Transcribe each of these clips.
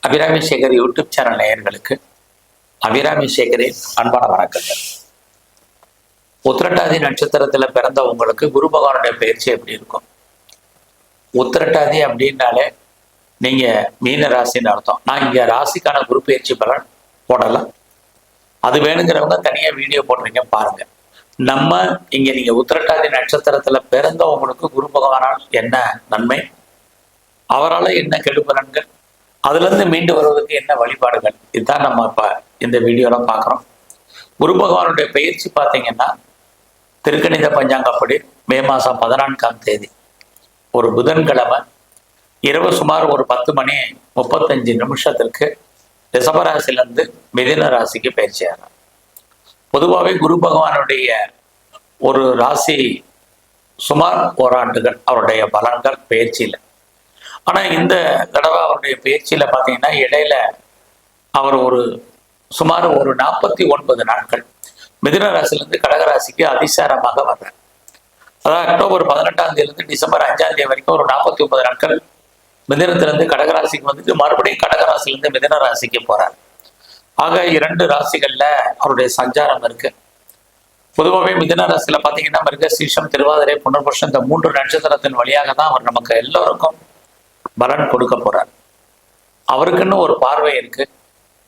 Abirami Sekar YouTube channel நேயர்களுக்கு அபிராமி சேகரின் அன்பான வணக்கங்கள். உத்திரட்டாதி நட்சத்திரத்துல பிறந்த உங்களுக்கு குரு பகவானுடைய பயிற்சி எப்படி இருக்கும்? உத்திரட்டாதி அப்படின்னாலே நீங்க மீன ராசின்னு அர்த்தம். நான் இங்க ராசிக்கான குரு பயிற்சி பலன் போடலாம், அது வேணுங்கிறவங்க தனியா வீடியோ போடுறீங்க பாருங்க. நம்ம இங்க நீங்க உத்திரட்டாதி நட்சத்திரத்துல பிறந்த உங்களுக்கு குரு பகவானால் என்ன நன்மை, அவரால் என்ன கெடுபலன்கள், அதுல இருந்து மீண்டு வருவதற்கு என்ன வழிபாடுகள், இதுதான் நம்ம இப்ப இந்த வீடியோல பாக்குறோம். குரு பகவானுடைய பயிற்சி பார்த்தீங்கன்னா திருக்கணித பஞ்சாங்கப்படி மே மாசம் 14ஆம் தேதி ஒரு புதன்கிழமை இரவு சுமார் ஒரு 10:35 ரிஷபராசிலிருந்து மிதுன ராசிக்கு பயிற்சியாகிறார். பொதுவாகவே குரு பகவானுடைய ஒரு ராசி சுமார் ஓராண்டுகள் அவருடைய பலன்கள் பயிற்சியில். ஆனால் இந்த தடவை அவருடைய பயிற்சியில் பார்த்தீங்கன்னா இடையில அவர் சுமார் ஒரு 49 நாட்கள் மிதுன ராசிலிருந்து கடகராசிக்கு அதிசாரமாக வர்றார். அதாவது அக்டோபர் 18ஆம் தேதியிலிருந்து டிசம்பர் 5ஆம் தேதி வரைக்கும் ஒரு 49 நாட்கள் மிதுனத்திலிருந்து கடகராசிக்கு வந்துட்டு மறுபடியும் கடகராசிலிருந்து மிதுன ராசிக்கு போறார். ஆக 2 ராசிகள்ல அவருடைய சஞ்சாரம் இருக்கு. பொதுவாகவே மிதுன ராசியில பாத்தீங்கன்னா மிருகசீரிஷம், திருவாதிரை, புனர்பூசம் இந்த 3 நட்சத்திரத்தின் வழியாக தான் அவர் நமக்கு எல்லோருக்கும் பலன் கொடுக்க போறார். அவருக்குன்னு ஒரு பார்வை இருக்கு.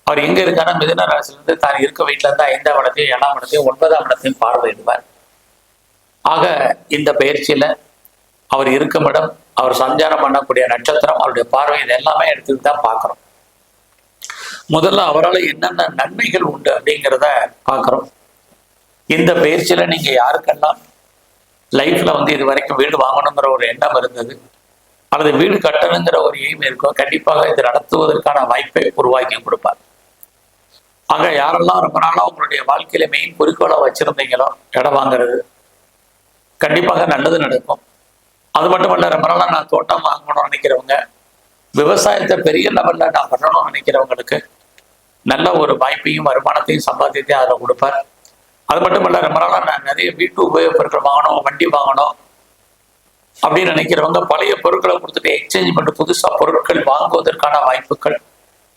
அவர் எங்க இருக்காருன்னா மிதுன ராசிலிருந்து தான் இருக்க வீட்டுல இருந்து 5ஆம் இடத்தையும் 7ஆம் இடத்தையும் 9ஆம் இடத்தையும் பார்வையிடுவார். ஆக இந்த பயிற்சியில அவர் இருக்கும் இடம், அவர் சஞ்சாரம் பண்ணக்கூடிய நட்சத்திரம், அவருடைய பார்வை, இது எல்லாமே எடுத்துட்டு தான் பார்க்கிறோம். முதல்ல அவரால் என்னென்ன நன்மைகள் உண்டு அப்படிங்கிறத பார்க்கிறோம். இந்த பயிற்சியில நீங்க யாருக்கெல்லாம் லைஃப்ல இது வரைக்கும் வீடு வாங்கணுங்கிற ஒரு எண்ணம் இருந்தது அல்லது வீடு கட்டணுங்கிற ஒரு எய்ம் இருக்கோ, கண்டிப்பாக இது நடத்துவதற்கான வாய்ப்பை உருவாக்கி கொடுப்பார். ஆக யாரெல்லாம் ரொம்ப நாளா உங்களுடைய வாழ்க்கையில மெயின் குறிக்கோளை வச்சிருந்தீங்களோ இடம் வாங்குறது, கண்டிப்பாக நல்லது நடக்கும். அது மட்டும் இல்ல, ரொம்ப நாளா நான் தோட்டம் வாங்கணும்னு நினைக்கிறவங்க, விவசாயத்தை பெரிய லெவல்ல நான் பண்ணணும்னு நினைக்கிறவங்களுக்கு நல்ல ஒரு வாய்ப்பையும் வருமானத்தையும் சம்பாத்தியத்தையும் அதில் கொடுப்பார். அது மட்டும் இல்ல, ரொம்ப நாளா நான் நிறைய வீட்டு உபயோகப் பொருட்கள் வாங்கணும், வண்டி வாங்கணும் அப்படின்னு நினைக்கிறவங்க பழைய பொருட்களை கொடுத்துட்டு எக்ஸ்சேஞ்ச் பண்ணிட்டு புதுசா பொருட்கள் வாங்குவதற்கான வாய்ப்புகள்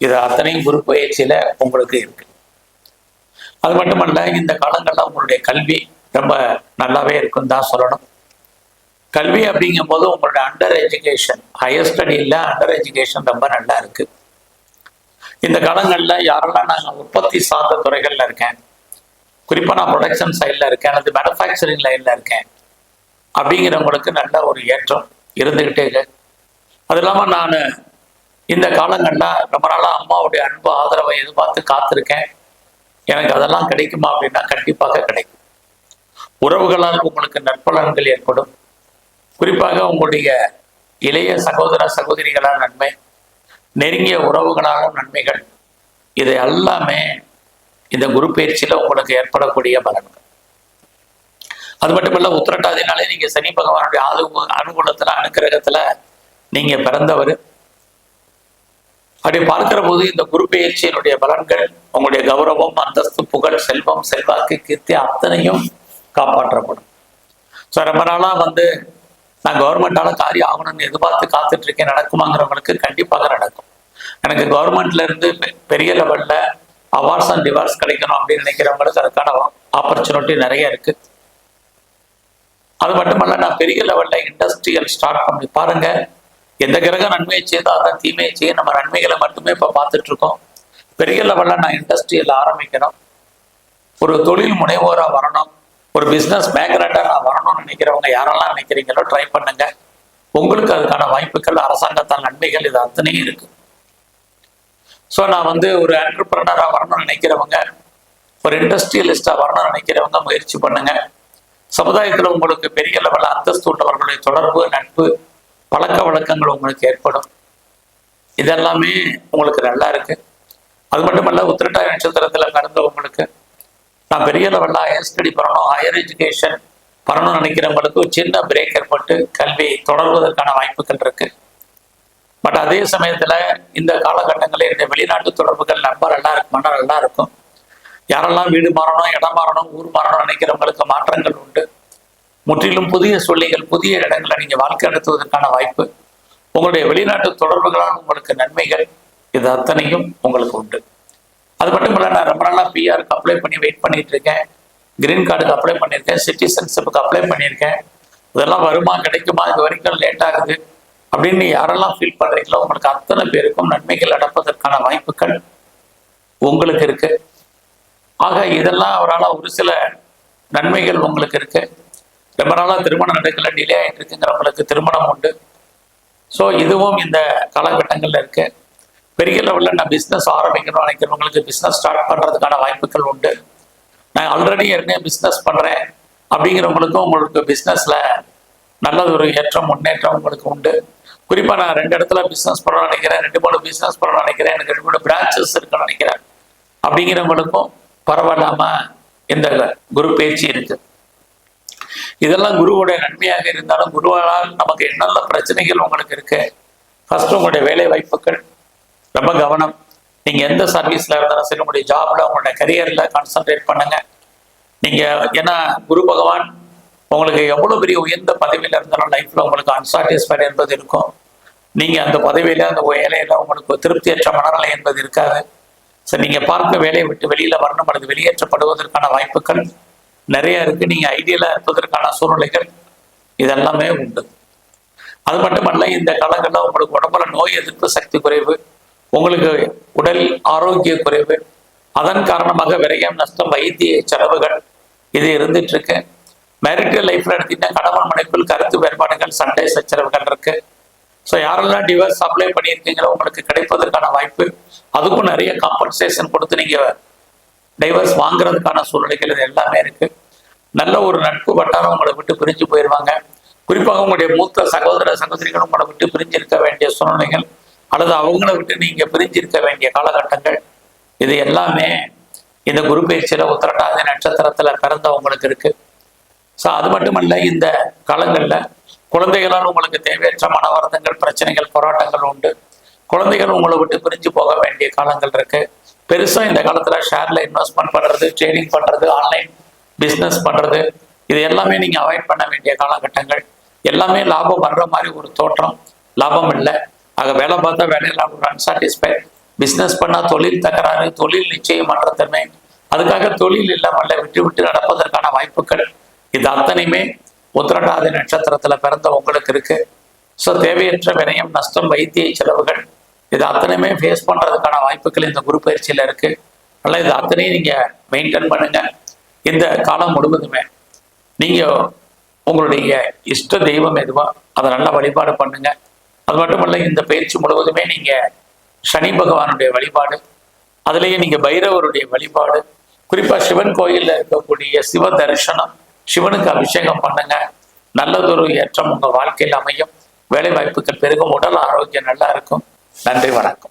இது அத்தனையும் குரு பயிற்சியில உங்களுக்கு இருக்கு. அது மட்டுமல்ல, இந்த காலங்கள்ல உங்களுடைய கல்வி ரொம்ப நல்லாவே இருக்குன்னு தான் சொல்லணும். கல்வி அப்படிங்கும் போது உங்களுடைய அண்டர் எஜுகேஷன், ஹையர் ஸ்டடி இல்லை, அண்டர் எஜுகேஷன் ரொம்ப நல்லா இருக்கு. இந்த காலங்கள்ல யாரெல்லாம் நாங்கள் உற்பத்தி சார்ந்த துறைகள்ல இருக்கேன், குறிப்பா நான் ப்ரொடக்ஷன் சைட்ல இருக்கேன் அல்லது மேனுஃபேக்சரிங் லைன்ல இருக்கேன் அப்படிங்கிறவங்களுக்கு நல்ல ஒரு ஏற்றம் இருந்துகிட்டே இருக்கு. அது இல்லாம நான் இந்த காலங்கள்ல ரொம்ப நாளா அம்மாவுடைய அன்பு ஆதரவை எதிர்பார்த்து காத்திருக்கேன், எனக்கு அதெல்லாம் கிடைக்குமா அப்படின்னா கண்டிப்பாக கிடைக்கும். உறவுகளால் உங்களுக்கு நற்பலன்கள் ஏற்படும். குறிப்பாக உங்களுடைய இளைய சகோதர சகோதரிகளால் நன்மை, நெருங்கிய உறவுகளாலும் நன்மைகள், இது எல்லாமே இந்த குரு பயிற்சியில உங்களுக்கு ஏற்படக்கூடிய பலன்கள். அது மட்டுமல்ல, உத்திரட்டாதினாலே நீங்க சனி பகவானுடைய அனுகூலத்துல அனுக்கிரகத்துல நீங்க பிறந்தவர். அப்படி பார்க்கிற போது இந்த குரு பயிற்சியினுடைய பலன்கள் உங்களுடைய கௌரவம், அந்தஸ்து, புகழ், செல்வம், செல்வாக்கு, கீர்த்தி அத்தனையும் காப்பாற்றப்படும். ஸோ ரொம்ப நாளா நான் கவர்மெண்டால காரியம் ஆகணும்னு எதிர்பார்த்து காத்துட்டு இருக்கேன், நடக்குமாங்கிறவங்களுக்கு கண்டிப்பாக நடக்கும். எனக்கு கவர்மெண்ட்ல இருந்து பெரிய லெவல்ல அவார்ட்ஸ் அண்ட் டிவார்ட்ஸ் கிடைக்கணும் அப்படின்னு நினைக்கிறவங்களுக்கு அதுக்கான ஆப்பர்ச்சுனிட்டி நிறைய இருக்கு. அது மட்டுமல்ல, நான் பெரிய லெவல்ல இண்டஸ்ட்ரியல் ஸ்டார்ட் பண்ணி பாருங்க. எந்த கிரகம் நன்மையை செய்தோ அதான் தீமையை செய்ய நம்ம நன்மைகளை மட்டுமே இப்ப பார்த்துட்டு இருக்கோம். பெரிய லெவல்ல நான் இண்டஸ்ட்ரியல் ஆரம்பிக்கணும், ஒரு தொழில் முனைவோரா வரணும், ஒரு பிசினஸ் மேக்னட்டா நான் வரணும்னு நினைக்கிறவங்க யாரெல்லாம் நினைக்கிறீங்களோ ட்ரை பண்ணுங்க. உங்களுக்கு அதுக்கான வாய்ப்புகள், அரசாங்கத்தால் நன்மைகள், இது அத்தனையும் இருக்கு. ஸோ நான் ஒரு என்டர்பிரனரா வரணும்னு நினைக்கிறவங்க, ஒரு இண்டஸ்ட்ரியலிஸ்டா வரணும்னு நினைக்கிறவங்க முயற்சி பண்ணுங்க. சமுதாயத்தில் உங்களுக்கு பெரிய லெவல்ல அந்தஸ்து உள்ளவர்களுடைய தொடர்பு, நட்பு, பழக்க வழக்கங்கள் உங்களுக்கு ஏற்படும். இதெல்லாமே உங்களுக்கு நல்லா இருக்கு. அது மட்டுமல்ல, உத்திரட்டாதி நட்சத்திரத்துல பிறந்தவங்களுக்கு நான் பெரிய லெவல்ல ஹையர் ஸ்டடி பண்ணணும், ஹையர் எஜுகேஷன் பண்ணணும்னு நினைக்கிறவங்களுக்கு ஒரு சின்ன பிரேக் ஏற்பட்டு கல்வி தொடர்வதற்கான வாய்ப்புகள் இருக்கு. பட் அதே சமயத்துல இந்த காலகட்டங்களில் இந்த வெளிநாட்டு தொடர்புகள் ரொம்ப நல்லா இருக்கு, மன நல்லா இருக்கும். யாரெல்லாம் வீடு மாறணும், இடம் மாறணும், ஊர் மாறணும் நினைக்கிறவங்களுக்கு மாற்றங்கள் உண்டு. முற்றிலும் புதிய சூழ்நிலைகள், புதிய இடங்களை நீங்க வாழ்க்கை நடத்துவதற்கான வாய்ப்பு, உங்களுடைய வெளிநாட்டு தொடர்புகளால் உங்களுக்கு நன்மைகள், இது அத்தனையும் உங்களுக்கு உண்டு. அது மட்டும் இல்லை, நான் ரொம்ப நாளாக பிஆருக்கு அப்ளை பண்ணி வெயிட் பண்ணிட்டு இருக்கேன், கிரீன் கார்டுக்கு அப்ளை பண்ணியிருக்கேன், சிட்டிசன்ஷிப்புக்கு அப்ளை பண்ணியிருக்கேன், இதெல்லாம் வருமா கிடைக்குமா, இது வரைக்கும் லேட் ஆகுது அப்படின்னு யாரெல்லாம் ஃபீல் பண்ணுறீங்களோ உங்களுக்கு அத்தனை பேருக்கும் நன்மைகள் நடப்பதற்கான வாய்ப்புகள் உங்களுக்கு இருக்கு. ஆக இதெல்லாம் அவரால் ஒரு சில நன்மைகள் உங்களுக்கு இருக்கு. ரொம்ப நாளாக திருமணம் நடக்கல, டிலே ஆகிட்டு இருக்குங்கிறவங்களுக்கு திருமணம் உண்டு. ஸோ இதுவும் இந்த காலகட்டங்களில் இருக்கு. பெரிய லெவலில் நான் பிஸ்னஸ் ஆரம்பிக்கணும்னு நினைக்கிறவங்களுக்கு பிஸ்னஸ் ஸ்டார்ட் பண்ணுறதுக்கான வாய்ப்புகள் உண்டு. நான் ஆல்ரெடி ஏற்கனவே பிஸ்னஸ் பண்ணுறேன் அப்படிங்கிறவங்களுக்கும் உங்களுக்கு பிஸ்னஸில் நல்லது ஒரு ஏற்றம் முன்னேற்றம் உங்களுக்கு உண்டு. குறிப்பாக நான் 2 இடத்துல பிஸ்னஸ் பண்ண நினைக்கிறேன், 2-3 பிஸ்னஸ் பண்ண நினைக்கிறேன், எனக்கு 2-3 பிரான்ச்சஸ் இருக்குன்னு நினைக்கிறேன் அப்படிங்கிறவங்களுக்கும் பரவாயில்லாமல் இந்த குரு பயிற்சி இருக்கு. இதெல்லாம் குருவுடைய நன்மையாக இருந்தாலும் குருவால் நமக்கு என்னென்ன பிரச்சனைகள் உங்களுக்கு இருக்கு. ஃபர்ஸ்ட் உங்களுடைய வேலை வாய்ப்புகள் ரொம்ப கவனம். நீங்க எந்த சர்வீஸ்ல இருந்தாலும் சரி, உங்களுடைய ஜாப்ல உங்களுடைய கரியர்ல கான்சென்ட்ரேட் பண்ணுங்க. நீங்க ஏன்னா குரு பகவான் உங்களுக்கு எவ்வளவு பெரிய உயர்ந்த பதவியில இருந்தாலும் லைஃப்ல உங்களுக்கு அன்சாட்டிஸ்ஃபைட் என்பது இருக்கும். நீங்க அந்த பதவியில அந்த வேலையில உங்களுக்கு திருப்தியற்ற மனநிலை என்பது இருக்காது. சரி, நீங்க பார்க்க வேலையை விட்டு வெளியில வரணும் அல்லது வெளியேற்றப்படுவதற்கான வாய்ப்புகள் நிறைய இருக்கு. நீங்க ஐடியலா இருப்பதற்கான சூழ்நிலைகள் இதெல்லாமே உண்டு. அது மட்டுமல்ல, இந்த காலங்களில் உங்களுக்கு உடம்புல நோய் எதிர்ப்பு சக்தி குறைவு, உங்களுக்கு உடல் ஆரோக்கிய குறைவு, அதன் காரணமாக விரயம், நஷ்டம், வைத்திய செலவுகள் இது இருந்துட்டு இருக்கு. மேரிட்டல் லைஃப்ல எடுத்தீங்கன்னா கணவன் மனைவிக்குள் கருத்து வேறுபாடுகள், சண்டை சச்சரவுகள் இருக்கு. ஸோ யாரெல்லாம் டிவோர்ஸ் அப்ளை பண்ணியிருக்கீங்களோ உங்களுக்கு கிடைப்பதற்கான வாய்ப்பு, அதுக்கும் நிறைய காம்பன்சேஷன் கொடுத்து நீங்க டைவர்ஸ் வாங்குறதுக்கான சூழ்நிலைகள் இது எல்லாமே இருக்கு. நல்ல ஒரு நட்பு வட்டாரம் உங்களை விட்டு பிரிஞ்சு போயிடுவாங்க. குறிப்பாக உங்களுடைய மூத்த சகோதர சகோதரிகள் உங்களை விட்டு பிரிஞ்சிருக்க வேண்டிய சூழ்நிலைகள் அல்லது அவங்கள விட்டு நீங்க பிரிஞ்சிருக்க வேண்டிய காலகட்டங்கள் இது எல்லாமே இந்த குரு பயிற்சியில உத்திரட்டாதி நட்சத்திரத்துல பிறந்தவங்களுக்கு இருக்கு. ஸோ அது மட்டுமல்ல, இந்த காலங்கள்ல குழந்தைகளால் உங்களுக்கு தேவையற்ற மன வருத்தங்கள், பிரச்சனைகள், போராட்டங்கள் உண்டு. குழந்தைகள் உங்களை விட்டு பிரிஞ்சு போக வேண்டிய காலங்கள் இருக்கு. பெருசா இந்த காலத்துல ஷேர்ல இன்வெஸ்ட்மெண்ட் பண்றது, ட்ரேடிங் பண்றது, ஆன்லைன் பிஸ்னஸ் பண்றது, இது எல்லாமே நீங்க அவாய்ட் பண்ண வேண்டிய காலகட்டங்கள். எல்லாமே லாபம் வர்ற மாதிரி ஒரு தோற்றம், லாபம் இல்லை. ஆக வேலை பார்த்தா வேலையில் ஒரு அன்சாட்டிஸ்ஃபைட், பிஸ்னஸ் பண்ணா தொழில் தகராறு, தொழில் நிச்சயம் மன்றத்தன்மை, அதுக்காக தொழில் இல்லாமல் விட்டு விட்டு நடப்பதற்கான வாய்ப்புகள் இது அத்தனையுமே உத்திரட்டாதி நட்சத்திரத்துல பிறந்த உங்களுக்கு இருக்கு. ஸோ தேவையற்ற விரயம், நஷ்டம், வைத்திய செலவுகள் இது அத்தனையுமே ஃபேஸ் பண்றதுக்கான வாய்ப்புகள் இந்த குரு பயிற்சியில இருக்கு. அதனால இது அத்தனையும் நீங்க மெயின்டைன் பண்ணுங்க. இந்த காலம் முழுவதுமே நீங்க உங்களுடைய இஷ்ட தெய்வம் எதுவோ அதை நல்லா வழிபாடு பண்ணுங்க. அது மட்டுமல்ல, இந்த பயிற்சி முழுவதுமே நீங்க சனி பகவானுடைய வழிபாடு, அதுலேயே நீங்க பைரவருடைய வழிபாடு, குறிப்பா சிவன் கோயில்ல இருக்கக்கூடிய சிவ தரிசனம், சிவனுக்கு அபிஷேகம் பண்ணுங்க. நல்லதொரு ஏற்றம் உங்க வாழ்க்கையில் அமையும். வேலை வாய்ப்புகள் பெருகும். உடல் ஆரோக்கியம் நல்லா இருக்கும். நன்றி, வணக்கம்.